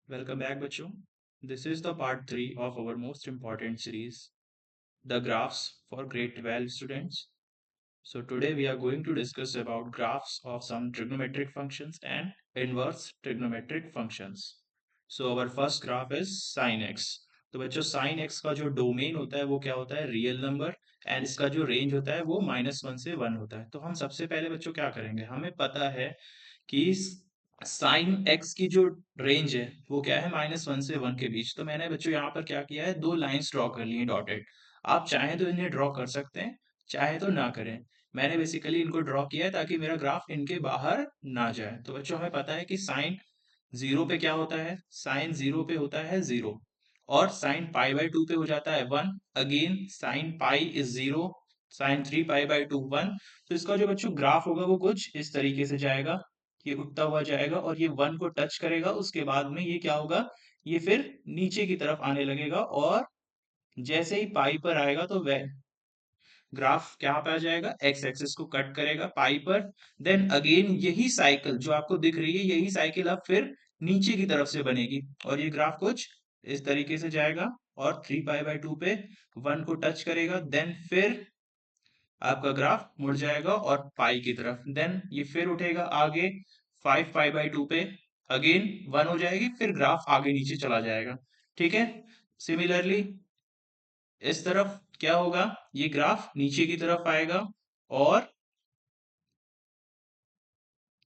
Welcome back, बच्चों. This is the part 3 of our most important series, the graphs for grade 12 students. So today we are going to discuss about graphs of some trigonometric functions and inverse trigonometric functions. So our first graph is sin x. तो बच्चों sin x का जो domain होता है वो क्या होता है, रियल नंबर. एंड इसका जो रेंज होता है वो -1 से 1 होता है. तो हम सबसे पहले बच्चों क्या करेंगे, हमें पता है कि साइन एक्स की जो रेंज है वो क्या है, -1 से 1 के बीच. तो मैंने बच्चों यहाँ पर क्या किया है, दो लाइंस ड्रॉ कर ली हैं डॉटेड. आप चाहें तो इन्हें ड्रॉ कर सकते हैं, चाहे तो ना करें. मैंने बेसिकली इनको ड्रॉ किया है ताकि मेरा ग्राफ इनके बाहर ना जाए. तो बच्चों हमें पता है कि साइन जीरो पे क्या होता है, साइन जीरो पे होता है जीरो. और साइन पाई बाई टू पे हो जाता है 1. Again sine pi is zero. Sine 3 pi by two 1. तो इसका जो बच्चों ग्राफ होगा वो कुछ इस तरीके से जाएगा. ये उठता हुआ जाएगा और ये 1 को टच करेगा. उसके बाद में ये क्या होगा, ये फिर नीचे की तरफ आने लगेगा. और जैसे ही पाई पर आएगा तो वह ग्राफ क्या पे आ जाएगा, एक्स एक्सिस को कट करेगा पाई पर. देन अगेन यही साइकिल जो आपको दिख रही है, यही साइकिल अब फिर नीचे की तरफ से बनेगी और ये ग्राफ कुछ इस तरीके से जाएगा. और 3 पाई बाई टू पे 1 को टच करेगा. देन फिर आपका ग्राफ मुड़ जाएगा और पाई की तरफ. देन ये फिर उठेगा आगे 5 पाई बाई टू पे. अगेन 1 हो जाएगी, फिर ग्राफ आगे नीचे चला जाएगा. ठीक है. सिमिलरली इस तरफ क्या होगा, ये ग्राफ नीचे की तरफ आएगा और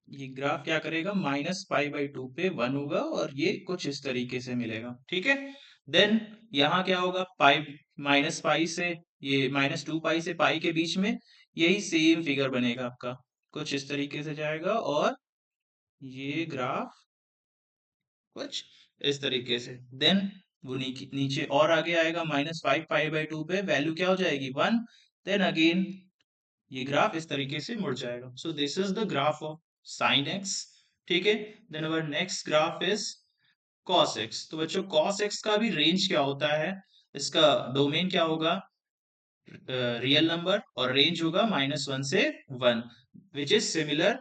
ये ग्राफ क्या करेगा, -पाई बाई टू पे 1 होगा और ये कुछ इस तरीके से मिलेगा. ठीक है. देन यहाँ क्या होगा, पाई माइनस पाई से ये -2 पाई से पाई के बीच में यही सेम फिगर बनेगा आपका, कुछ इस तरीके से जाएगा. और ये ग्राफ कुछ इस तरीके से. देन वो नीचे और आगे आएगा, -5 पाई बाई टू पे वैल्यू क्या हो जाएगी, 1. देन अगेन ये ग्राफ इस तरीके से मुड़ जाएगा. So this is the graph of sine x. ठीक है. Then our next graph is cos x. तो बच्चों कॉस एक्स का भी रेंज क्या होता है, इसका डोमेन क्या होगा, रियल नंबर. और रेंज होगा -1 से 1, which is similar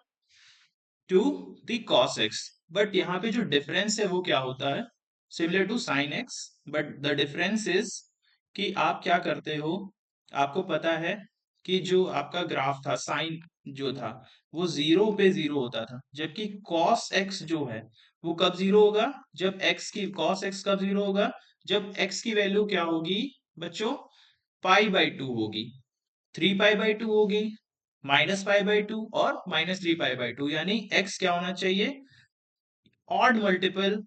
to the cos x. But यहाँ पे जो डिफरेंस है वो क्या होता है, similar to sin x. But the difference is कि आप क्या करते हो, आपको पता है कि जो आपका ग्राफ था साइन जो था वो 0 पे 0 होता था, जबकि cos x जो है वो कब 0 होगा, जब x की cos x कब 0 होगा, जब x की वैल्यू क्या होगी बच्चों, पाई बाई टू होगी, 3 पाई बाई टू होगी, -पाई बाई टू और -3 पाई बाई टू. यानी x क्या होना चाहिए, odd multiple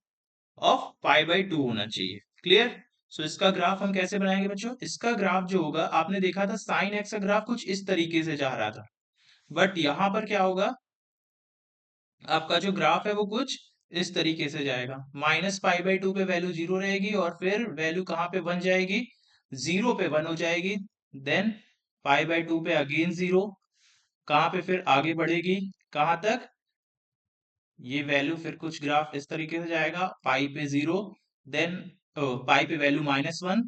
of pi by to होना चाहिए. क्लियर. सो इसका ग्राफ हम कैसे बनाएंगे बच्चों, इसका ग्राफ जो होगा, आपने देखा था साइन एक्स का ग्राफ कुछ इस तरीके से जा रहा था. बट यहां पर क्या होगा, आपका जो ग्राफ है वो कुछ इस तरीके से जाएगा. -पाई बाई टू पे वैल्यू 0 रहेगी और फिर वैल्यू कहाँ पे बन जाएगी, 0 पे 1 हो जाएगी. देन पाई बाई टू पे अगेन 0, कहाँ पे फिर आगे बढ़ेगी, कहाँ तक, ये वैल्यू फिर कुछ ग्राफ इस तरीके से जाएगा, पाई पे 0. देन पाई पे वैल्यू -1.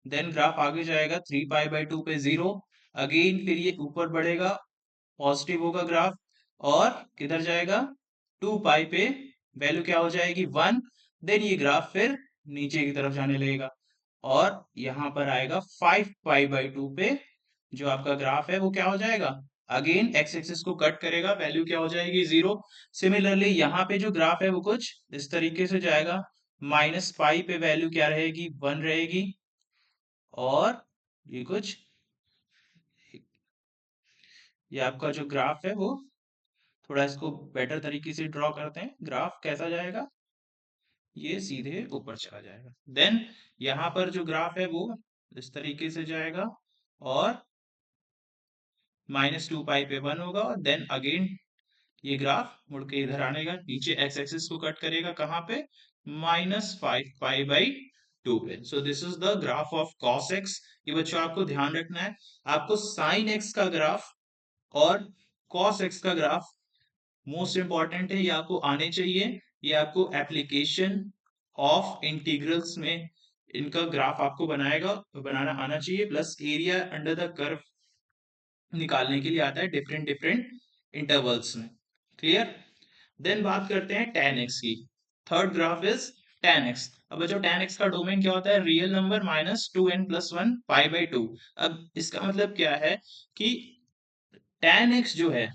देन ग्राफ आगे जाएगा 3 पाई बाई टू पे 0. अगेन फिर ये ऊपर बढ़ेगा, पॉजिटिव होगा ग्राफ. और किधर जाएगा, 2 पाई पे वैल्यू क्या हो जाएगी, 1. देन ये ग्राफ फिर नीचे की तरफ जाने लगेगा और यहाँ पर आएगा 5 पाई बाई टू पे जो आपका ग्राफ है वो क्या हो जाएगा, अगेन एक्स एक्सिस को कट करेगा, वैल्यू क्या हो जाएगी, 0. सिमिलरली यहाँ पे जो ग्राफ है वो कुछ इस तरीके से जाएगा, -पाई पे वैल्यू क्या रहेगी, 1 रहेगी. और ये कुछ, ये आपका जो ग्राफ है वो, थोड़ा इसको बेटर तरीके से ड्रॉ करते हैं, ग्राफ कैसा जाएगा, ये सीधे ऊपर चला जाएगा. देन यहाँ पर जो ग्राफ है वो इस तरीके से जाएगा और -2 पाई पे 1 होगा. और देन अगेन ये ग्राफ मुड़ के इधर आने का, नीचे एक्स एक्सिस को कट करेगा, कहाँ पे, -5 पाई बाई टू पे. सो this is the graph of cos x. ये बच्चों आपको ध्यान रखना है, आपको साइन एक्स का ग्राफ और कॉस एक्स का ग्राफ मोस्ट इंपॉर्टेंट है, ये आपको आने चाहिए. ये आपको एप्लीकेशन ऑफ इंटीग्रल्स में इनका ग्राफ आपको बनाना आना चाहिए. Plus area under the curve निकालने के लिए आता है डिफरेंट डिफरेंट इंटरवल्स में. क्लियर. देन बात करते हैं tan x की. Third graph is tan x। अब बच्चों tan x का डोमेन क्या होता है, रियल नंबर माइनस 2n+1 π/2। अब इसका मतलब क्या है कि tan x जो है,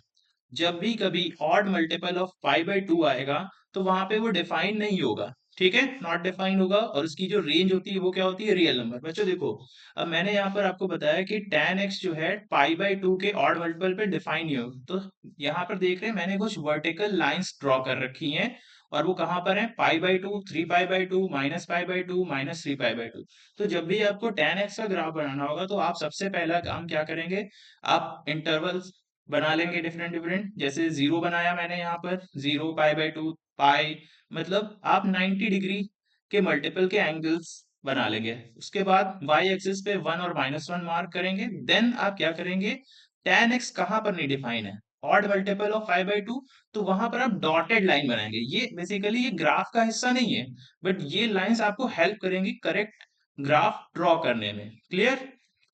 जब भी कभी ऑड मल्टीपल ऑफ π/2 आएगा तो वहां पे वो डिफाइन नहीं होगा, ठीक है, नॉट डिफाइन होगा, और उसकी जो रेंज होती है वो क्या होती है, रियल नंबर। बच्चों देखो, अब मैंने यहाँ पर आपको बताया कि tan x जो है π/2 के ऑड मल्टीपल पे डिफाइन नहीं होगा, तो यहाँ पर देख रहे हैं मैंने कुछ वर्टिकल लाइंस ड्रॉ कर रखी हैं, और वो कहाँ पर है, π/2, 3π/2, -π/2, -3π/2। तो जब भी आपको tan x का ग्राफ बनाना होगा तो आप सबसे पहला काम क्या करेंगे, आप इंटरवल्स बना लेंगे डिफरेंट डिफरेंट, जैसे जीरो बनाया मैंने यहाँ पर, 0 π/2 पाई, मतलब आप 90 डिग्री के मल्टीपल के एंगल्स बना लेंगे। उसके बाद y एक्सिस पे 1 और -1 मार्क करेंगे। देन आप क्या करेंगे, tan x कहाँ पर नहीं डिफाइन है, ऑड मल्टीपल ऑफ π/2, तो वहां पर आप डॉटेड लाइन बनाएंगे। ये बेसिकली ये ग्राफ का हिस्सा नहीं है, बट ये लाइंस आपको हेल्प करेंगी करेक्ट ग्राफ ड्रॉ करने में। क्लियर?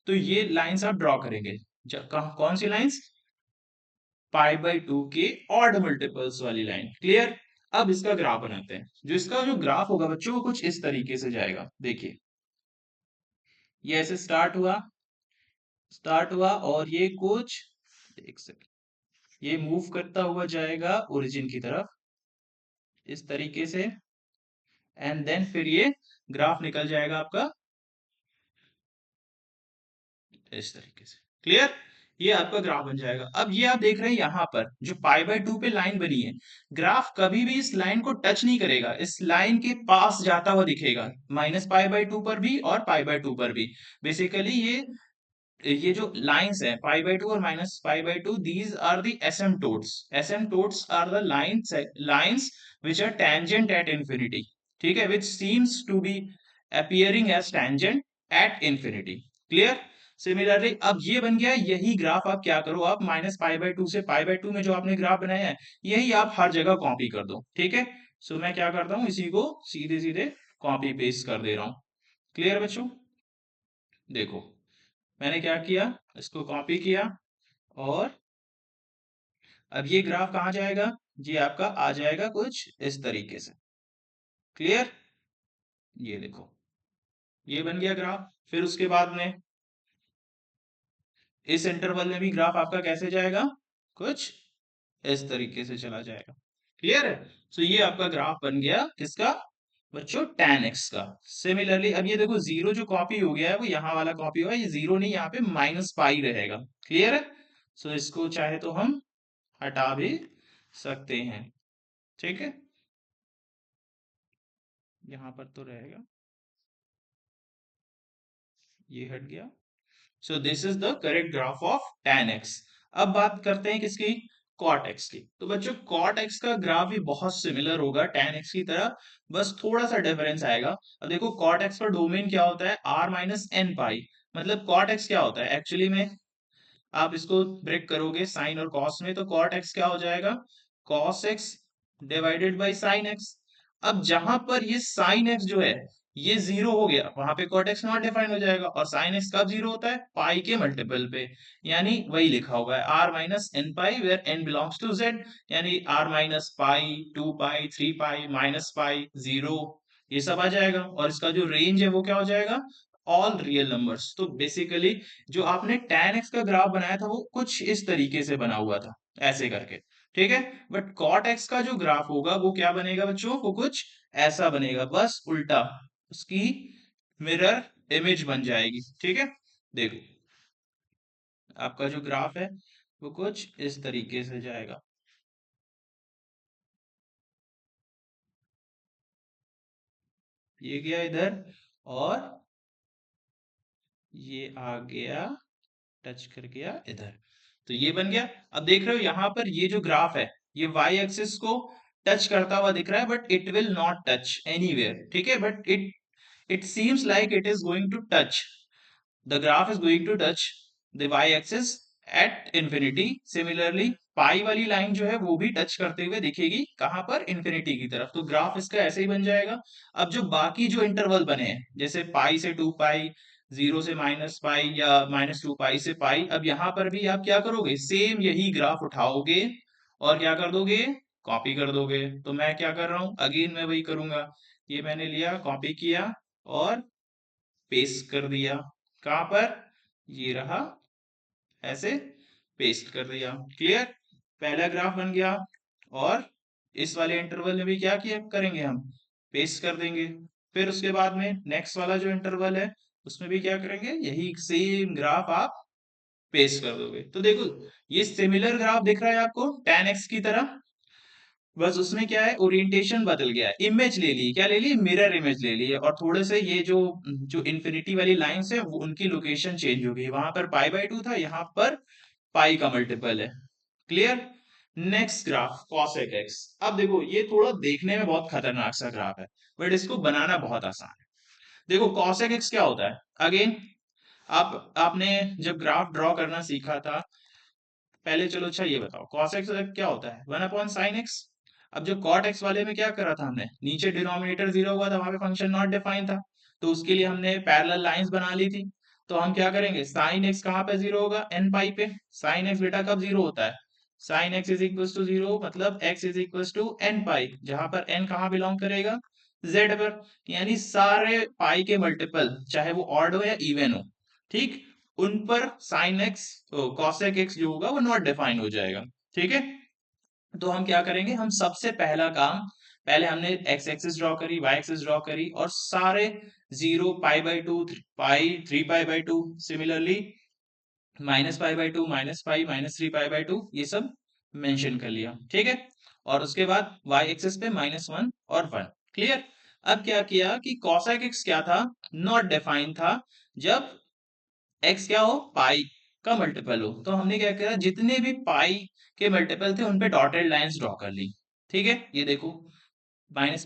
तो ये लाइंस आप ड्रॉ करेंगे। कौन सी लाइंस, π/2 के ऑड मल्टीपल्स वाली लाइन। क्लियर? अब इसका ग्राफ बनाते हैं। इसका जो ग्राफ होगा बच्चों वो कुछ इस तरीके से जाएगा। देखिए, ये ऐसे स्टार्ट हुआ और ये कुछ, एक सेकंड, ये मूव करता हुआ जाएगा ओरिजिन की तरफ इस तरीके से, एंड देन फिर ये ग्राफ निकल जाएगा आपका इस तरीके से। क्लियर? ये आपका ग्राफ बन जाएगा। अब ये आप देख रहे हैं यहाँ पर जो π/2 पे लाइन बनी है, ग्राफ कभी भी इस लाइन को टच नहीं करेगा, इस लाइन के पास जाता हुआ दिखेगा, -π/2 पर भी और π/2 पर भी। बेसिकली ये जो लाइंस है π/2 और -π/2, these are the asymptotes। asymptotes are the lines which are tangent at infinity, ठीक है, which seems to be appearing as tangent at infinity। Clear? Similarly अब ये बन गया, यही ग्राफ आप क्या करो, आप -π/2 से π/2 में जो आपने ग्राफ बनाया है, यही आप हर जगह कॉपी कर दो। ठीक है, सो मैं क्या करता हूँ, इसी को सीधे सीधे कॉपी पेस्ट कर दे रहा हूँ। क्लियर बच्चों? देखो, मैंने क्या किया, इसको कॉपी किया, और अब ये ग्राफ कहाँ जाएगा, ये आपका आ जाएगा कुछ इस तरीके से। क्लियर? ये देखो, ये बन गया ग्राफ। फिर उसके बाद में इस इंटरवल में भी ग्राफ आपका कैसे जाएगा, कुछ इस तरीके से चला जाएगा। क्लियर है? तो ये आपका ग्राफ बन गया किसका बच्चों, tan x का। सिमिलरली अब ये देखो, जीरो जो कॉपी हो गया है वो यहाँ वाला कॉपी हुआ है, ये जीरो नहीं, यहाँ पे -π रहेगा। क्लियर है? सो इसको चाहे तो हम हटा भी सकते हैं। ठीक है, यहाँ पर तो रहेगा, ये हट गया। सो this is the correct graph of tan x। अब बात करते हैं किसकी, cot x की। तो बच्चों cot x का ग्राफ भी बहुत सिमिलर होगा tan x की तरह, बस थोड़ा सा डिफरेंस आएगा। अब देखो cot x का डोमेन क्या होता है, r-n π। मतलब cot x क्या होता है एक्चुअली में, आप इसको ब्रेक करोगे साइन और कॉस में, तो cot x क्या हो जाएगा, cos x divided by sin x। अब जहां पर ये sin x जो है ये जीरो हो गया, वहां पे cot x नॉट डिफाइन हो जाएगा, और sin x कब जीरो होता है, पाई के मल्टीपल पे, यानी वही लिखा हुआ है r-n π where n belongs to z, यानी r-π, 2π, 3π, -π, 0, ये सब आ जाएगा, और इसका जो रेंज है वो क्या हो जाएगा, ऑल रियल नंबर्स। तो बेसिकली जो आपने tan x का ग्राफ बनाया था वो कुछ इस तरीके से बना हुआ था, ऐसे करके। ठीक है, बट cot x का जो ग्राफ होगा वो क्या बनेगा बच्चों, वो कुछ ऐसा बनेगा, बस उल्टा, उसकी मिरर इमेज बन जाएगी। ठीक है, देखो आपका जो ग्राफ है वो कुछ इस तरीके से जाएगा। ये गया इधर, और ये आ गया, टच कर गया इधर, तो ये बन गया। अब देख रहे हो यहाँ पर ये जो ग्राफ है ये y एक्सिस को टच करता हुआ दिख रहा है, but it will not touch anywhere. ठीक है, but it seems like it is going to touch, the graph is going to touch the y-axis at infinity। Similarly पाई वाली लाइन जो है वो भी टच करते हुए दिखेगी, कहां पर, इंफिनिटी की तरफ। तो ग्राफ इसका ऐसे ही बन जाएगा। अब जो बाकी जो इंटरवल बने हैं, जैसे पाई से 2π, 0 से -π, या -2π से पाई, अब यहाँ पर भी आप क्या करोगे, सेम यही ग्राफ उठाओगे और क्या कर दोगे, कॉपी कर दोगे। तो मैं क्या कर रहा हूँ, अगेन मैं वही करूंगा। ये मैंने लिया, कॉपी किया और पेस्ट कर दिया। कहां पर, ये रहा, ऐसे पेस्ट कर दिया। क्लियर, पहला ग्राफ बन गया। और इस वाले इंटरवल में भी क्या किया करेंगे हम, पेस्ट कर देंगे। फिर उसके बाद में नेक्स्ट वाला जो इंटरवल है उसमें भी क्या करेंगे, यही सेम ग्राफ आप पेस्ट कर दोगे। तो देखो ये सिमिलर ग्राफ दिख रहा है आपको tan x की तरह, बस उसमें क्या है, ओरिएंटेशन बदल गया है, इमेज ले ली, क्या ले ली, मिरर इमेज ले ली है। और थोड़े से ये जो जो इन्फिनिटी वाली लाइंस है वो उनकी लोकेशन चेंज हो गई, वहां पर पाई बाय 2 था, यहाँ पर पाई का मल्टीपल है। Clear. Next graph cosec x। अब देखो ये थोड़ा देखने में बहुत खतरनाक सा ग्राफ है, बट इसको बनाना बहुत आसान है। देखो cosec x क्या होता है, अगेन आपने जब ग्राफ ड्रॉ करना सीखा था पहले, चलो अच्छा ये बताओ cos x क्या होता है, 1/sin x। अब जो cot x वाले में क्या करा था हमने, नीचे डिनोमिनेटर जीरो हुआ था, वहां पे फंक्शन नॉट डिफाइन था, तो उसके लिए हमने पैरेलल लाइंस बना ली थी। तो हम क्या करेंगे, sin x कहाँ पे जीरो होगा, n पाई पे। sin x बेटा कब जीरो होता है, sin x is equal to zero, मतलब x is equal to n pi, जहां पर n कहाँ बिलोंग करेगा, z पर। यानी सारे पाई के मल्टीपल, चाहे वो ऑड हो या इवन हो, ठीक, उन पर साइन एक्स, कॉसेक एक्स जो होगा वो नॉट डिफाइन हो जाएगा। ठीक है, तो हम क्या करेंगे, हम सबसे पहला काम, पहले हमने एक्स एक्सिस ड्रॉ करी, वाई एक्सिस ड्रॉ करी, और सारे zero, pi by two, pi, 3 pi by 2, similarly -पाई/2, -पाई, -3 पाई/2, ये सब मेंशन कर लिया। ठीक है, और उसके बाद y एक्सिस पे -1 और 1। क्लियर। अब क्या किया कि cosec x क्या था, नॉट डिफाइन था। जब x क्या हो, पाई का मल्टीपल हो, तो हमने क्या किया, जितने भी पाई के मल्टीपल थे उन पे डॉटेड लाइंस ड्रॉ कर ली। ठीक है, ये देखो -पाई,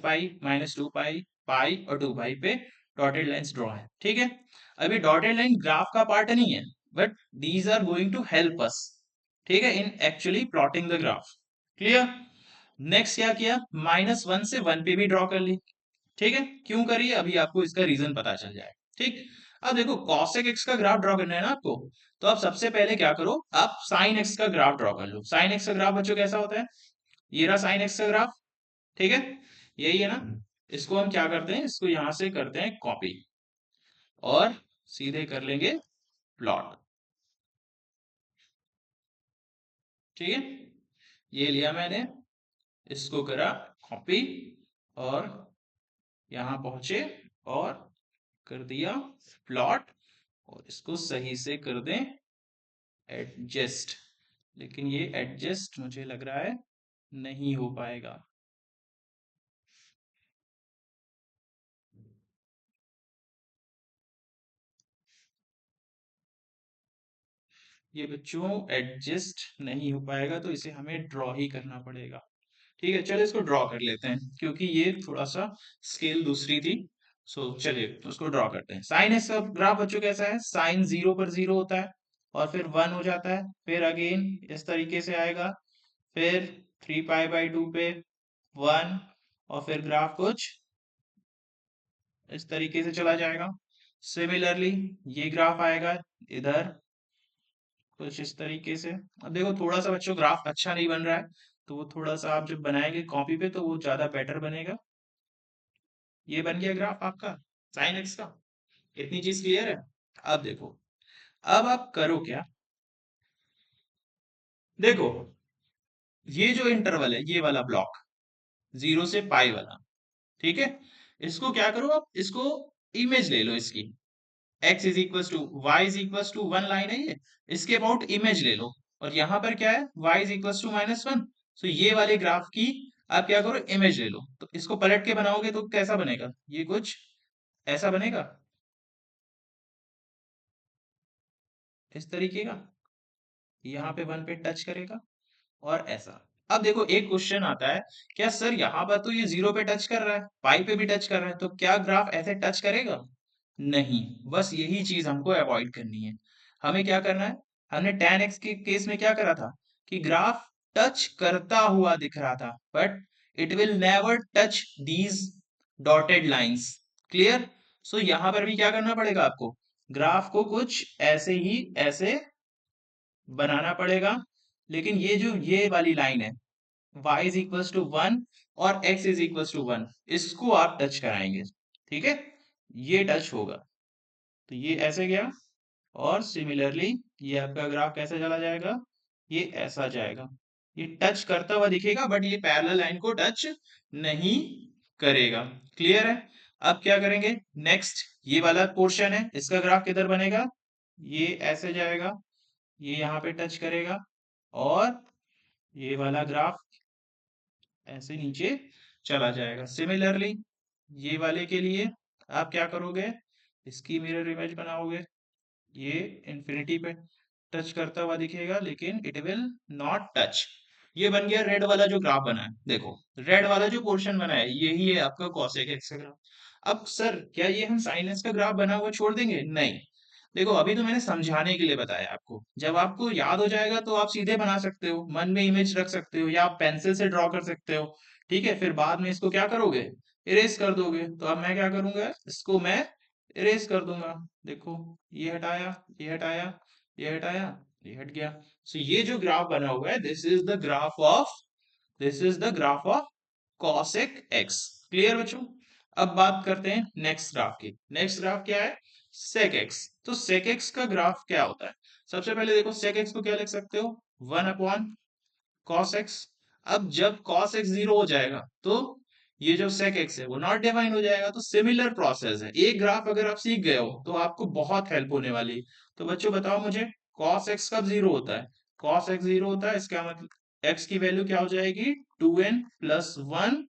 -2 पाई, पाई और 2 पाई पे डॉटेड लाइंस ड्रॉ है। ठीक है, अभी डॉटेड लाइन ग्राफ का पार्ट नहीं है, but these are going to help us, ठीक है, in actually plotting the graph. Clear. Next क्या किया, -1 से 1 पे भी ड्रॉ कर ली। ठीक है, क्यों करिए, अभी आपको इसका रीजन पता चल जाए। ठीक, अब देखो cosec x का ग्राफ ड्रॉ करना है ना आपको, तो आप सबसे पहले क्या करो, आप sin x का ग्राफ ड्रॉ कर लो। sin x का ग्राफ बच्चों कैसा होता है, ये रहा sin x का ग्राफ। ठीक है, यही है ना। इसको हम क्या करते हैं, इसको यहां से करते हैं कॉपी और सीधे कर लेंगे प्लॉट। ठीक है, ये लिया मैंने, इसको करा कॉपी और यहां पहुंचे और कर दिया प्लॉट, और इसको सही से कर दें एडजस्ट। लेकिन ये एडजस्ट मुझे लग रहा है नहीं हो पाएगा। ये बच्चों एडजस्ट नहीं हो पाएगा, तो इसे हमें ड्रॉ ही करना पड़ेगा। ठीक है, चलो इसको ड्रॉ कर लेते हैं, क्योंकि ये थोड़ा सा स्केल दूसरी थी। सो चलिए उसको ड्रॉ करते हैं। साइन एक्स का ग्राफ बच्चों कैसा है, साइन 0 पर 0 होता है, और फिर 1 हो जाता है, फिर अगेन इस तरीके से आएगा, फिर 3 पाई/2 पे 1, और फिर ग्राफ कुछ इस तरीके से चला जाएगा। सिमिलरली ये ग्राफ आएगा इधर कुछ इस तरीके से। अब देखो थोड़ा सा बच्चों ग्राफ अच्छा नहीं बन रहा है, तो वो थोड़ा सा आप जब बनाएंगे कॉपी पे तो वो ज्यादा बेटर बनेगा। ये बन गया ग्राफ आपका साइन एक्स का। इतनी चीज क्लियर है। अब देखो, अब आप करो क्या, देखो ये जो इंटरवल है, ये वाला ब्लॉक 0 से पाई वाला, ठीक है, इसको क्या करो, आप इसको इमेज ले लो इसकी, x is equal to y is equal to 1 line है ये, इसके अबाउट इमेज ले लो। और यहाँ पर क्या है, y इज इक्वल टू -1, तो ये वाले ग्राफ की आप क्या करो, इमेज ले लो। तो इसको पलट के बनाओगे तो कैसा बनेगा, ये कुछ ऐसा बनेगा, इस तरीके का, यहाँ पे 1 पे टच करेगा और ऐसा। अब देखो एक क्वेश्चन आता है, क्या सर यहाँ पर तो ये 0 पे टच कर रहा है, पाई पे भी टच कर रहा है, तो क्या ग्राफ ऐसे टच करेगा, नहीं। बस यही चीज हमको अवॉइड करनी है। हमें क्या करना है, हमने tan x के केस में क्या करा था कि ग्राफ टच करता हुआ दिख रहा था, but it will never touch these dotted lines. Clear. So यहां पर भी क्या करना पड़ेगा आपको, ग्राफ को कुछ ऐसे ही ऐसे बनाना पड़ेगा। लेकिन ये जो ये वाली लाइन है, y इज इक्वल टू 1 और x इज इक्वल टू 1, इसको आप टच कराएंगे, ठीक है, ये टच होगा, तो ये ऐसे गया, और सिमिलरली ये आपका ग्राफ कैसे चला जाएगा, ये ऐसा जाएगा, ये टच करता हुआ दिखेगा बट ये पैरेलल लाइन को टच नहीं करेगा। क्लियर है? अब क्या करेंगे, नेक्स्ट ये वाला पोर्शन है, इसका ग्राफ किधर बनेगा, ये ऐसे जाएगा, ये यहाँ पे टच करेगा, और ये वाला ग्राफ ऐसे नीचे चला जाएगा। सिमिलरली ये वाले के लिए आप क्या करोगे, इसकी मिरर इमेज बनाओगे, ये इंफिनिटी पे टच करता हुआ दिखेगा लेकिन इट विल नॉट टच। ये बन गया रेड वाला जो ग्राफ बना है, देखो रेड वाला जो पोर्शन बना है यही है आपका कॉसेक एक्स का ग्राफ। अब सर क्या ये हम साइन एक्स का ग्राफ बना हुआ छोड़ देंगे, नहीं, देखो अभी तो मैंने समझाने के लिए बताया आपको, जब आपको याद हो जाएगा तो आप सीधे बना सकते हो, मन में इमेज रख सकते हो, या आप पेंसिल से ड्रॉ कर सकते हो, ठीक है, फिर बाद में इसको क्या करोगे, इरेज कर दोगे। तो अब मैं क्या करूंगा, इसको मैं इरेज कर दूंगा, देखो ये हटाया, ये हटाया, ये हटाया, ये हट गया। सो ये जो ग्राफ बना हुआ है, this is the graph of cosec x। Clear बच्चों? अब बात करते हैं नेक्स्ट ग्राफ की। नेक्स्ट ग्राफ क्या है, sec x। तो sec x का ग्राफ क्या होता है, सबसे पहले देखो sec x को क्या लिख सकते हो, 1 अपॉन cos x। अब जब cos x 0 हो जाएगा तो ये जो sec x है वो नॉट डिफाइन हो जाएगा। तो सिमिलर प्रोसेस है, एक ग्राफ अगर आप सीख गए हो तो आपको बहुत हेल्प होने वाली है। तो बच्चों बताओ मुझे, cos x कब 0 होता है, cos x 0 होता है, इसका मतलब x की वैल्यू क्या हो जाएगी, 2n+1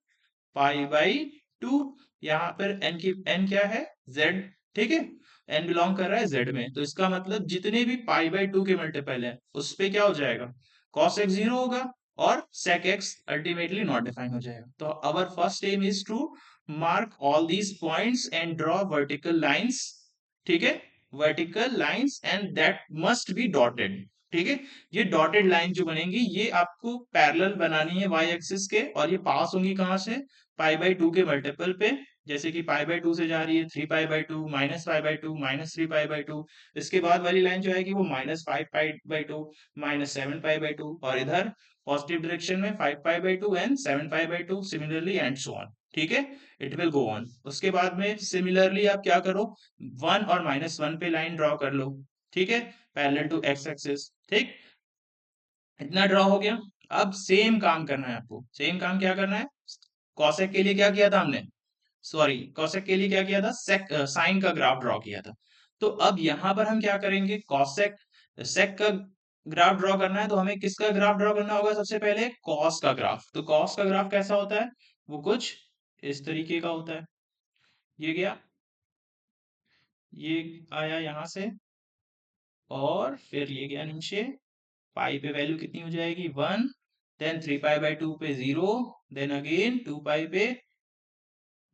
पाई बाई 2। यहाँ पर n क्या है, z, ठीक है, n बिलोंग कर रहा है z में, तो इसका मतलब जितने भी पाई बाई 2 के मल्टीपल है उस पे क्या हो जाएगा, cos x 0 होगा, और sec x ultimately not define हो जाएगा। तो our first aim is to mark all these points and draw vertical lines, ठीक है, vertical lines and that must be dotted, ठीक है। ये डॉटेड लाइन जो बनेंगी ये आपको पैरेलल बनानी है वाई एक्सिस के, और ये पास होंगी कहां से, पाई बाई 2 के मल्टीपल पे, जैसे कि पाई बाई 2 से जा रही है 3 pi by 2, -pi by 2, -3 pi by 2। इसके बाद वाली लाइन जो आएगी वो -5 पाई बाई 2, -7 पाई बाई 2, और इधर पॉजिटिव डायरेक्शन में 5 पाई by 2 and 7 pi by 2, similarly and so on, ठीक है, इट विल गो ऑन। उसके बाद में सिमिलरली आप क्या करो, 1 और -1 पे लाइन ड्रॉ कर लो, ठीक है, पैरेलल टू एक्स एक्सिस, ठीक, इतना ड्रॉ हो गया। अब सेम काम करना है आपको, सेम काम क्या करना है, कॉसेक के लिए क्या किया था हमने, सॉरी कॉसेक के लिए क्या किया था, साइन का ग्राफ ड्रॉ किया था। तो अब यहां पर हम क्या करेंगे, कॉसेक सेक का ग्राफ ड्रॉ करना है, तो हमें किसका ग्राफ ड्रॉ करना होगा, सबसे पहले कॉस का ग्राफ। तो कॉस का ग्राफ कैसा होता है, वो कुछ इस तरीके का होता है, ये गया, ये आया यहां से, और फिर ये गया नीचे, पाई पे वैल्यू कितनी हो जाएगी, 1, देन 3 पाई बाई 2 पे 0, देन अगेन 2 पाई पे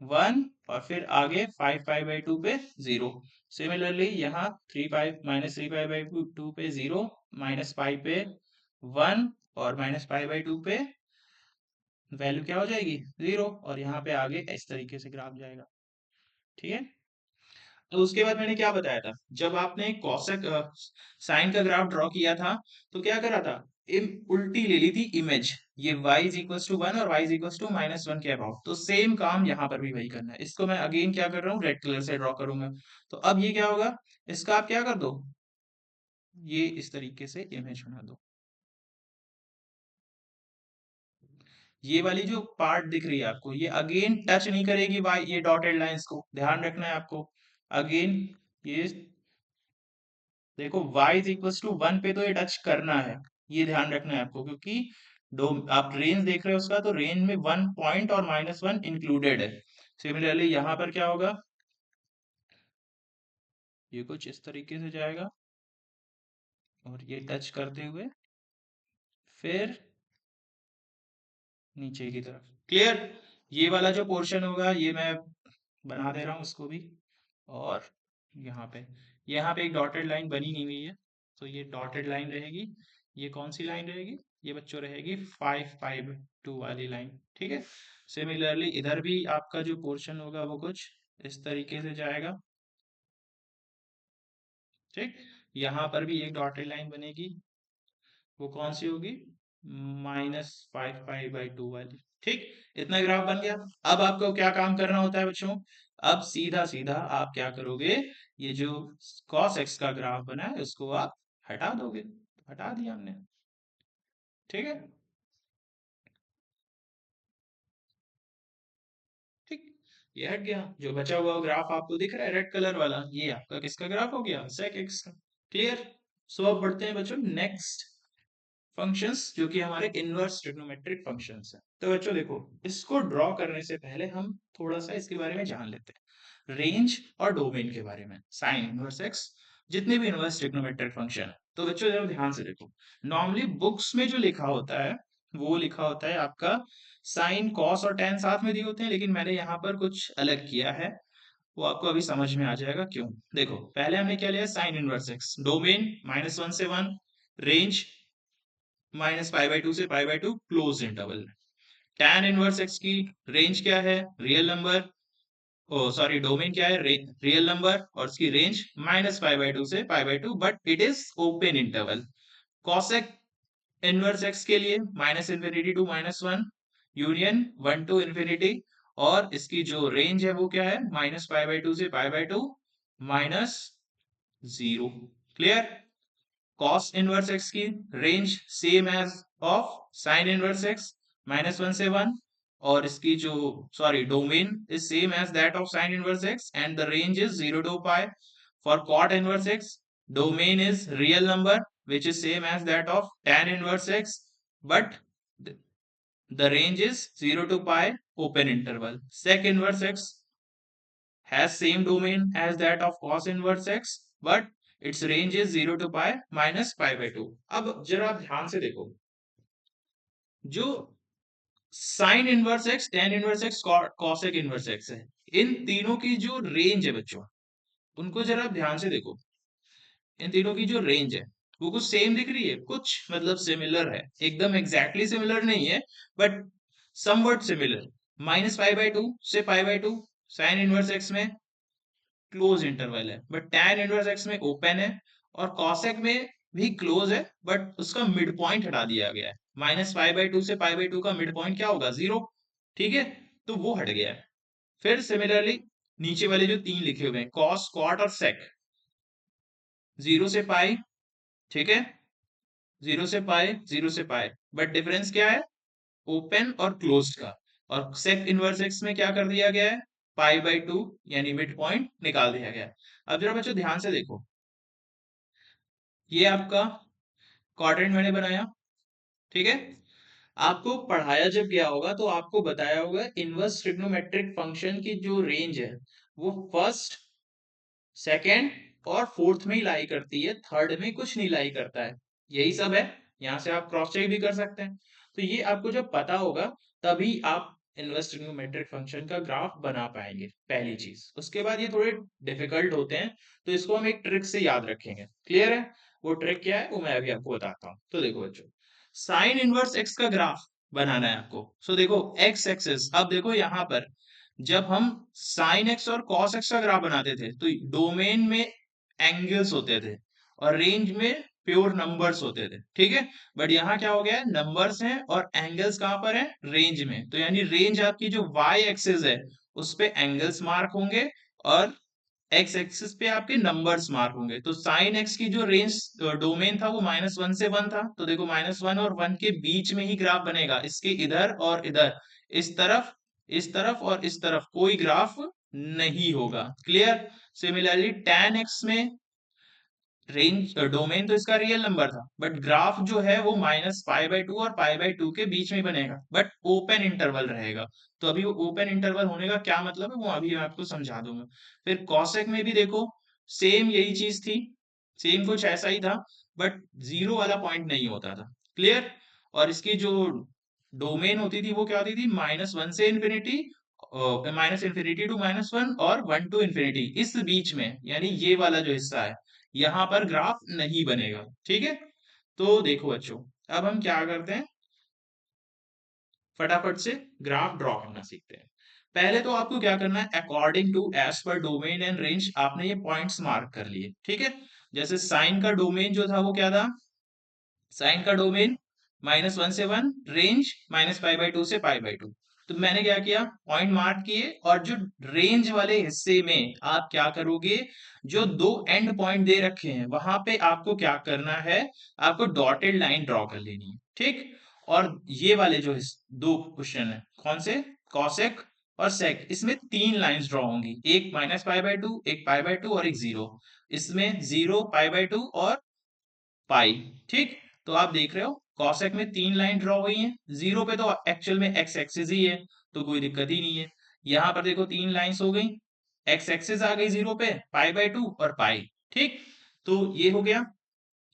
1, और फिर आगे 5 पाई बाई 2 पे 0। सिमिलरली यहाँ 3 पाई -3 पाई बाई 2 पे 0, -पाई पे 1, और -पाई बाई 2 पे वैल्यू क्या हो जाएगी, 0, और यहाँ पे आगे इस तरीके से ग्राफ जाएगा, ठीक है। तो उसके बाद मैंने क्या बताया था, जब आपने कॉसेक साइन का ग्राफ ड्रॉ किया था तो क्या करा था, उल्टी ले ली थी इमेज, ये y इज इक्वल टू 1 और y इज इक्वल टू -1 के अबाउट। तो सेम काम यहाँ पर भी वही करना है, इसको मैं अगेन क्या कर रहा हूँ, रेड कलर से ड्रॉ करूंगा। तो अब ये क्या होगा, इसका आप क्या कर दो, ये इस तरीके से इमेज बना दो, ये वाली जो पार्ट दिख रही है आपको, ये अगेन टच नहीं करेगी वाई, ये डॉटेड लाइंस को ध्यान रखना है आपको। अगेन ये देखो y इज इक्वल टू 1 पे तो ये टच करना है, ये ध्यान रखना है आपको, क्योंकि दो आप रेंज देख रहे हो उसका, तो रेंज में 1 पॉइंट और -1 इंक्लूडेड है। सिमिलरली यहाँ पर क्या होगा, ये कुछ इस तरीके से जाएगा, और ये टच करते हुए फिर नीचे की तरफ। क्लियर? ये वाला जो पोर्शन होगा ये मैं बना दे रहा हूँ उसको भी, और यहाँ पे एक डॉटेड लाइन बनी नहीं हुई है, तो ये डॉटेड लाइन रहेगी। ये कौन सी लाइन रहेगी, ये बच्चों रहेगी 5 पाई 2 वाली लाइन, ठीक है। सिमिलरली इधर भी आपका जो पोर्शन होगा वो कुछ इस तरीके से जाएगा, ठीक। यहाँ पर भी एक डॉटेड लाइन बनेगी, वो कौन सी होगी, -5 पाई/2 वाली। ठीक, इतना ग्राफ बन गया। अब आपको क्या काम करना होता है बच्चों? अब सीधा सीधा आप क्या करोगे, ये जो cos x का ग्राफ बना है उसको आप हटा दोगे। हटा दिया हमने। ठीक है, ठीक, ये हट गया। जो बचा हुआ ग्राफ आपको दिख रहा है रेड कलर वाला, ये आपका किसका ग्राफ हो गया? sec x का। क्लियर? सो अब बढ़ते हैं बच्चों नेक्स्ट फंक्शंस, जो कि हमारे इनवर्स ट्रिग्नोमेट्रिक फंक्शंस हैं। तो बच्चों देखो, इसको ड्रॉ करने से पहले हम थोड़ा सा इसके बारे में जान लेते हैं, रेंज और डोमेन के बारे में। साइन इनवर्स एक्स, जितने भी इनवर्स ट्रिग्नोमेट्रिक फंक्शन है, तो बच्चों जरा ध्यान से देखो। नॉर्मली बुक्स में जो लिखा होता है वो लिखा होता है आपका साइन कॉस और टेन साथ में दिए होते हैं, लेकिन मैंने यहाँ पर कुछ अलग किया है। वो आपको अभी समझ में आ जाएगा क्यों। देखो, पहले हमने क्या लिया, साइन इनवर्स एक्स, डोमेन -1 से 1, रेंज -π/2 से π/2 क्लोज इंटरवल में। tan इनवर्स एक्स की रेंज क्या है? रियल नंबर, ओ सॉरी, डोमेन क्या है? रियल नंबर, और इसकी रेंज -π/2 से π/2, but it is open interval. cosec inverse X के लिए -∞ टू -1, यूनियन 1 टू इंफिनिटी, और इसकी जो रेंज है वो क्या है? -π/2 से π/2 -0। क्लियर? cos इनवर्स x की range same as of sin inverse x, -1 से 1, और इसकी जो sorry domain is same as that of sin inverse x and the range is 0 to pi। For cot inverse x, domain is real number which is same as that of tan inverse x, but the range is 0 to pi, open interval। sec inverse x has same domain as that of cos inverse x, but its range is 0 to pi -π/2। अब जरा आप ध्यान से देखो, जो sine inverse x, tan inverse x, cosec inverse x है, इन तीनों की जो रेंज है बच्चों, उनको जरा आप ध्यान से देखो। इन तीनों की जो रेंज है वो कुछ सेम दिख रही है, कुछ मतलब सिमिलर है, एकदम एग्जैक्टली सिमिलर नहीं है, बट समवट सिमिलर। -π/2 से π/2 साइन इनवर्स एक्स में क्लोज इंटरवल है, बट tan इनवर्स एक्स में ओपन है, और cosec में भी क्लोज है, बट उसका मिड पॉइंट हटा दिया गया है। -π/2 से π/2 का मिड पॉइंट क्या होगा? 0। ठीक है, तो वो हट गया है। फिर सिमिलरली नीचे वाले जो तीन लिखे हुए हैं, cos cot और sec, 0 से पाई, ठीक है, 0 से पाई, 0 से पाई, बट डिफरेंस क्या है? ओपन और क्लोज्ड का। और सेक इनवर्स एक्स में क्या कर दिया गया है? π/2 यानी मिड पॉइंट निकाल दिया गया है। अब जरा बच्चों ध्यान से देखो, ये आपका क्वाड्रेंट मैंने बनाया, ठीक है। आपको पढ़ाया जब गया होगा तो आपको बताया होगा इनवर्स ट्रिग्नोमेट्रिक फंक्शन की जो रेंज है वो फर्स्ट, सेकंड और फोर्थ में ही लाई करती है, थर्ड में कुछ नहीं लाई करता है। यही सब है, यहाँ से आप क्रॉस चेक भी कर सकते हैं। तो ये आपको जब पता होगा तभी आप इनवर्स ट्रिग्नोमेट्रिक फंक्शन का ग्राफ बना पाएंगे, पहली चीज। उसके बाद ये थोड़े डिफिकल्ट होते हैं, तो इसको हम एक ट्रिक से याद रखेंगे। क्लियर है? वो ट्रिक क्या है वो मैं अभी आपको बताता हूँ। तो देखो बच्चों, साइन इनवर्स एक्स का ग्राफ बनाना है आपको। सो देखो एक्स एक्सिस, अब देखो यहाँ पर जब हम साइन एक्स और कॉस एक्स का ग्राफ बनाते थे तो डोमेन में एंगल्स होते थे और रेंज में प्योर नंबर्स होते थे, ठीक है। बट यहाँ क्या हो गया है, नंबर्स हैं और एंगल्स कहाँ पर है? रेंज में। तो यानी रेंज आपकी जो वाई एक्सिस है उस पे एंगल्स मार्क होंगे, और एक्स एक्सिस पे आपके नंबर्स मार्क होंगे। तो साइन एक्स की जो रेंज डोमेन था वो -1 से 1 था, तो देखो -1 और 1 के बीच में ही ग्राफ बनेगा, इसके इधर और इधर, इस तरफ, इस तरफ और इस तरफ कोई ग्राफ नहीं होगा। क्लियर? सिमिलरली tan एक्स में रेंज डोमेन तो इसका रियल नंबर था, बट ग्राफ जो है वो -π/2 और π/2 के बीच में बनेगा, बट ओपन इंटरवल रहेगा। तो अभी वो ओपन इंटरवल होने का क्या मतलब है वो अभी मैं आपको समझा दूंगा। फिर कॉसेक में भी देखो सेम यही चीज थी, सेम कुछ ऐसा ही था, बट जीरो वाला पॉइंट नहीं होता था। क्लियर? और इसकी जो डोमेन होती थी वो क्या होती थी? -1 से इंफिनिटी, -∞ टू -1, और 1 टू इंफिनिटी, इस बीच में, यानी ये वाला जो हिस्सा है यहाँ पर ग्राफ नहीं बनेगा। ठीक है, तो देखो बच्चों, अब हम क्या करते हैं, फटाफट से ग्राफ ड्रॉ करना सीखते हैं। पहले तो आपको क्या करना है, अकॉर्डिंग टू एज पर डोमेन एंड रेंज आपने ये पॉइंट्स मार्क कर लिए, ठीक है। जैसे साइन का डोमेन जो था वो क्या था? साइन का डोमेन -1 से 1 रेंज -π/2 से π/2। तो मैंने क्या किया, पॉइंट मार्क किए, और जो रेंज वाले हिस्से में आप क्या करोगे, जो दो एंड पॉइंट दे रखे हैं वहां पे आपको क्या करना है, आपको डॉटेड लाइन ड्रॉ कर लेनी है, ठीक। और ये वाले जो दो क्वेश्चन है, कौन से, कॉसेक और सेक, इसमें तीन लाइंस ड्रॉ होंगी, एक -π/2, एक π/2 और एक जीरो। इसमें जीरो, π/2 और पाई, ठीक। तो आप देख रहे हो कॉसेक में तीन लाइन ड्रॉ हुई हैं, जीरो पे तो एक्चुअल में एक्स एक्सिस ही है, तो कोई दिक्कत ही नहीं है। यहां पर देखो तीन लाइंस हो गई, एक्स एक्सिस आ गई जीरो पे, π/2 और पाई, ठीक। तो ये हो गया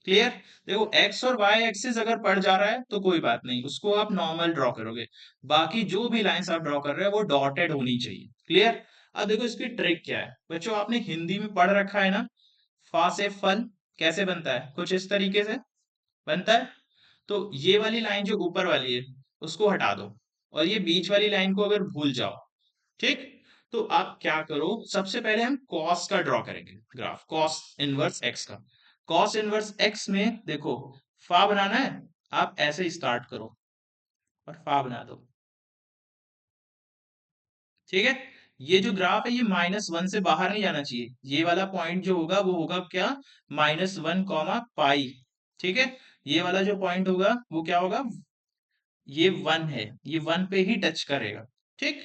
क्लियर। देखो एक्स और वाई एक्सिस अगर पड़ जा रहा है तो कोई बात नहीं, उसको आप नॉर्मल ड्रॉ करोगे, बाकी जो भी लाइंस आप ड्रॉ कर रहे हो वो डॉटेड होनी चाहिए, क्लियर। अब देखो इसकी ट्रिक क्या है बच्चों, आपने हिंदी में पढ़ रखा है ना, फा से फल कैसे बनता है, कुछ इस तरीके से बनता है। तो ये वाली लाइन जो ऊपर वाली है उसको हटा दो, और ये बीच वाली लाइन को अगर भूल जाओ, ठीक। तो आप क्या करो, सबसे पहले हम कॉस का ड्रॉ करेंगे ग्राफ, कॉस इनवर्स एक्स का। कॉस इनवर्स एक्स में देखो, फा बनाना है, आप ऐसे ही स्टार्ट करो और फा बना दो, ठीक है। ये जो ग्राफ है ये -1 से बाहर नहीं जाना चाहिए, ये वाला पॉइंट जो होगा वो होगा क्या, -1, पाई, ठीक है। ये वाला जो पॉइंट होगा वो क्या होगा, ये 1 है, ये 1 पे ही टच करेगा, ठीक।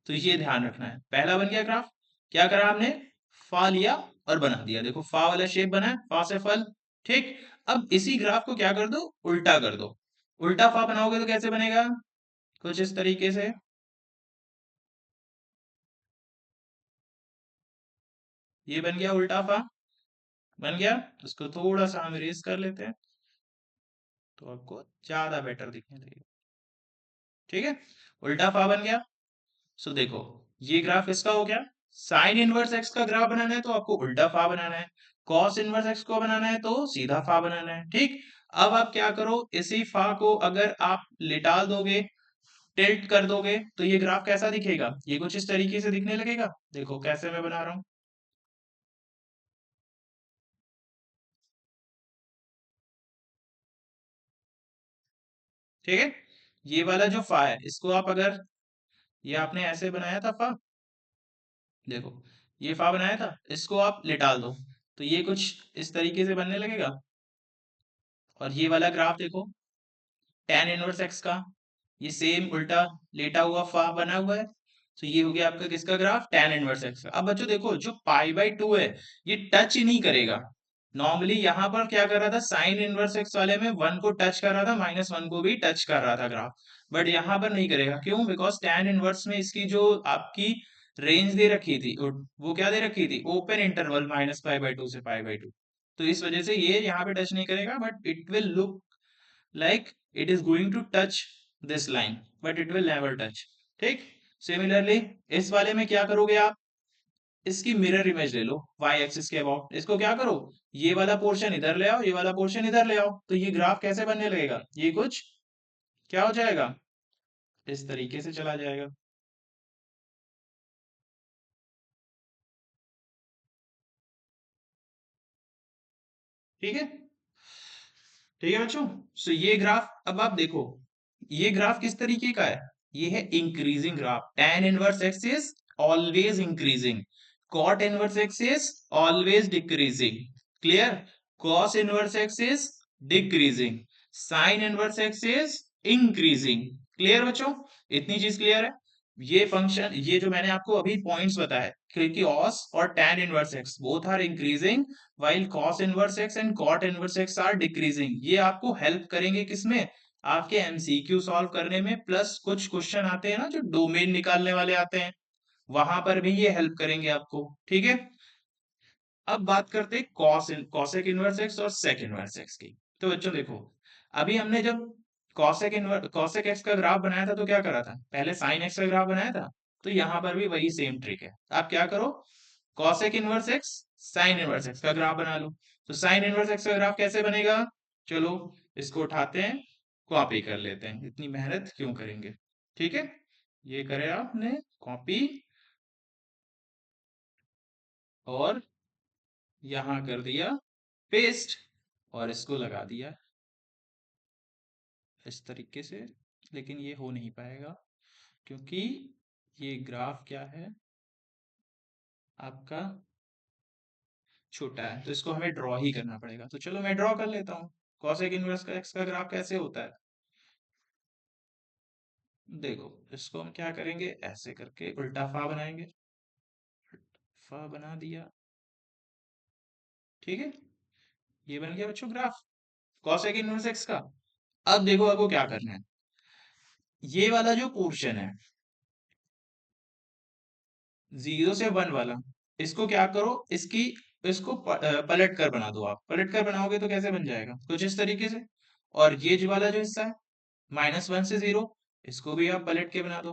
तो ये ध्यान रखना है, पहला बन गया ग्राफ। क्या करा हमने, फा लिया और बना दिया, देखो फा वाला शेप बना है, फा से फल, ठीक। अब इसी ग्राफ को क्या कर दो, उल्टा कर दो। उल्टा फा बनाओगे तो कैसे बनेगा, कुछ इस तरीके से, ये बन गया उल्टा फा, बन गया। उसको थोड़ा सा हम इरेज कर लेते हैं तो आपको ज्यादा बेटर दिखने लगेगा, ठीक है। उल्टा फा बन गया। सो देखो ये ग्राफ इसका हो गया। साइन इनवर्स एक्स का ग्राफ बनाना है तो आपको उल्टा फा बनाना है, कॉस इनवर्स एक्स को बनाना है तो सीधा फा बनाना है, ठीक। अब आप क्या करो, इसी फा को अगर आप लिटाल दोगे, टिल्ट कर दोगे, तो ये ग्राफ कैसा दिखेगा, ये कुछ इस तरीके से दिखने लगेगा। देखो कैसे मैं बना रहा हूं, ठीक है। ये वाला जो फा है इसको आप अगर, ये आपने ऐसे बनाया था फा, देखो ये फा बनाया था, इसको आप लिटाल दो तो ये कुछ इस तरीके से बनने लगेगा। और ये वाला ग्राफ देखो, tan इनवर्स एक्स का, ये सेम उल्टा लेटा हुआ फा बना हुआ है। तो ये हो गया आपका किसका ग्राफ, tan इनवर्स एक्स का। अब बच्चों देखो जो π/2 है ये टच ही नहीं करेगा। नॉर्मली यहाँ पर क्या कर रहा था, साइन इनवर्स एक्स वाले में 1 को टच कर रहा था, -1 को भी टच कर रहा था ग्राफ, बट यहाँ पर नहीं करेगा, क्यों, बिकॉज tan इनवर्स में इसकी जो आपकी रेंज दे रखी थी, वो क्या दे रखी थी, ओपन इंटरवल -π/2 से π/2। तो इस वजह से ये यहाँ पे टच नहीं करेगा, but it will look like it is going to touch this line but it will never touch, ठीक। सिमिलरली इस वाले में क्या करोगे आप, इसकी मिरर इमेज ले लो y एक्सिस के अबाउट, इसको क्या करो, ये वाला पोर्शन इधर ले आओ, ये वाला पोर्शन इधर ले आओ, तो ये ग्राफ कैसे बनने लगेगा, ये कुछ क्या हो जाएगा, इस तरीके से चला जाएगा, ठीक है। ठीक है बच्चों, सो ये ग्राफ अब आप देखो, ये ग्राफ किस तरीके का है, ये है increasing graph, tan inverse x is always increasing, cot inverse x is always decreasing, clear, cos inverse x is decreasing, sin inverse x is increasing, clear बच्चों, इतनी चीज क्लियर है। ये फंक्शन, ये जो मैंने आपको अभी पॉइंट्स बताए, क्योंकि cos और tan inverse x both are increasing while cos inverse x and cot inverse x are decreasing, ये आपको हेल्प करेंगे किसमें, आपके एमसीक्यू सॉल्व करने में, प्लस कुछ क्वेश्चन आते हैं ना जो डोमेन निकालने वाले आते हैं, वहां पर भी ये हेल्प करेंगे आपको, ठीक है। अब बात करते हैं कॉसेक इनवर्स एक्स और सेक इनवर्स एक्स की। तो बच्चों देखो, अभी हमने जब कॉसेक एक्स का ग्राफ बनाया था तो क्या करा था, पहले साइन एक्स का ग्राफ बनाया था, तो यहाँ पर भी वही सेम ट्रिक है, आप क्या करो, cosec inverse x sine inverse x का ग्राफ बना लो। तो साइन इनवर्स एक्स का ग्राफ कैसे बनेगा, चलो इसको उठाते हैं, कॉपी कर लेते हैं, इतनी मेहनत क्यों करेंगे, ठीक है। ये करे आपने कॉपी, और यहां कर दिया पेस्ट, और इसको लगा दिया इस तरीके से, लेकिन ये हो नहीं पाएगा क्योंकि ये ग्राफ क्या है आपका छोटा है, तो इसको हमें ड्रॉ ही करना पड़ेगा। तो चलो मैं ड्रॉ कर लेता हूँ। कॉसेक इनवर्स का एक्स का ग्राफ कैसे होता है, देखो इसको हम क्या करेंगे, ऐसे करके उल्टा फा बनाएंगे, फा बना दिया, ठीक है। ये बन गया बच्चों ग्राफ कॉसेक इनवर्स एक्स का। अब देखो आपको क्या करना है, ये वाला जो पोर्शन है 0 से 1 वाला, इसको क्या करो, इसको पलट कर बना दो। आप पलट कर बनाओगे तो कैसे बन जाएगा, कुछ इस तरीके से। और ये जो वाला जो हिस्सा है -1 से 0, इसको भी आप पलट के बना दो,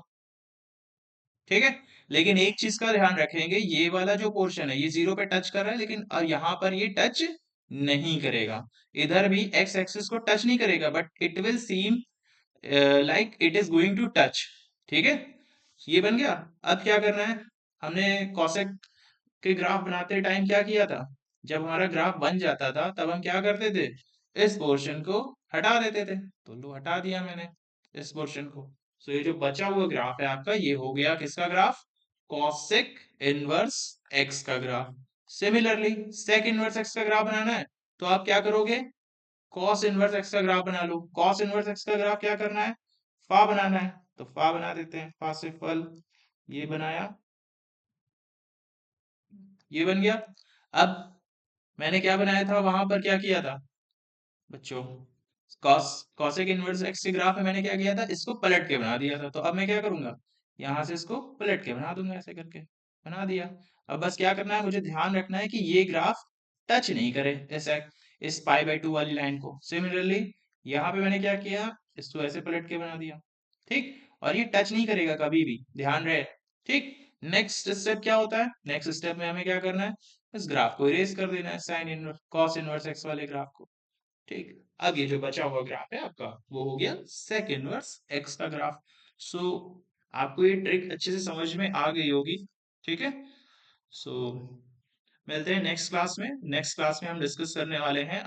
ठीक है। लेकिन एक चीज का ध्यान रखेंगे, ये वाला जो पोर्शन है ये 0 पे टच कर रहा है, लेकिन यहाँ पर ये टच नहीं करेगा। इधर भी एक्स एक्सिस को टच नहीं करेगा, but it will seem like it is going to touch, ठीक है। ये बन गया। अब क्या करना है, हमने कॉसेक के ग्राफ बनाते टाइम क्या किया था, जब हमारा ग्राफ बन जाता था तब हम क्या करते थे, इस पोर्शन को हटा देते थे। तो लो हटा दिया मैंने इस पोर्शन को। सो ये जो बचा हुआ ग्राफ है आपका, ये हो गया किसका ग्राफ, कॉसेक इनवर्स एक्स का graph. Similarly sec inverse x का ग्राफ बनाना है तो आप क्या करोगे, कॉस इनवर्स एक्स का ग्राफ बना लो। कॉस इनवर्स एक्स का ग्राफ क्या करना है, फा बनाना है, तो फा बना देते हैं। फा से फल, ये बनाया, ये बन गया। अब मैंने क्या बनाया था, वहां पर क्या किया था बच्चों, कॉस कॉसेक इनवर्स एक्स के ग्राफ में मैंने क्या किया था, इसको पलट के बना दिया था। तो अब मैं क्या करूंगा, यहां से इसको पलट के बना दूंगा, ऐसे करके बना दिया। अब बस क्या करना है, मुझे ध्यान रखना है कि ये ग्राफ टच नहीं करे इस π/2 वाली लाइन को। सिमिलरली यहाँ पे मैंने क्या किया, इसको ऐसे पलट के बना दिया, ठीक। और ये टच नहीं करेगा कभी भी, ध्यान रहे, ठीक। नेक्स्ट स्टेप क्या होता है, नेक्स्ट स्टेप में हमें क्या करना है, इस ग्राफ को इरेज कर देना है, sine inverse cos inverse x वाले ग्राफ को, ठीक। अब ये जो बचा हुआ ग्राफ है आपका, वो हो गया सेक इनवर्स एक्स का ग्राफ। सो आपको ये ट्रिक अच्छे से समझ में आ गई होगी, ठीक है। सो मिलते हैं नेक्स्ट क्लास में। नेक्स्ट क्लास में हम डिस्कस करने वाले हैं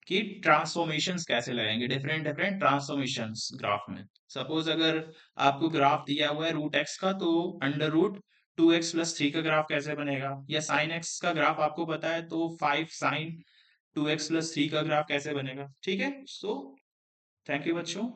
कि ट्रांसफॉर्मेशंस कैसे लगाएंगे, डिफरेंट डिफरेंट ट्रांसफॉर्मेशंस ग्राफ में। सपोज अगर आपको ग्राफ दिया हुआ है रूट एक्स का, तो √2x+3 का ग्राफ कैसे बनेगा, या साइन एक्स का ग्राफ आपको पता है तो 5 sin 2x+3 का ग्राफ कैसे बनेगा, ठीक है। सो थैंक यू बच्चों।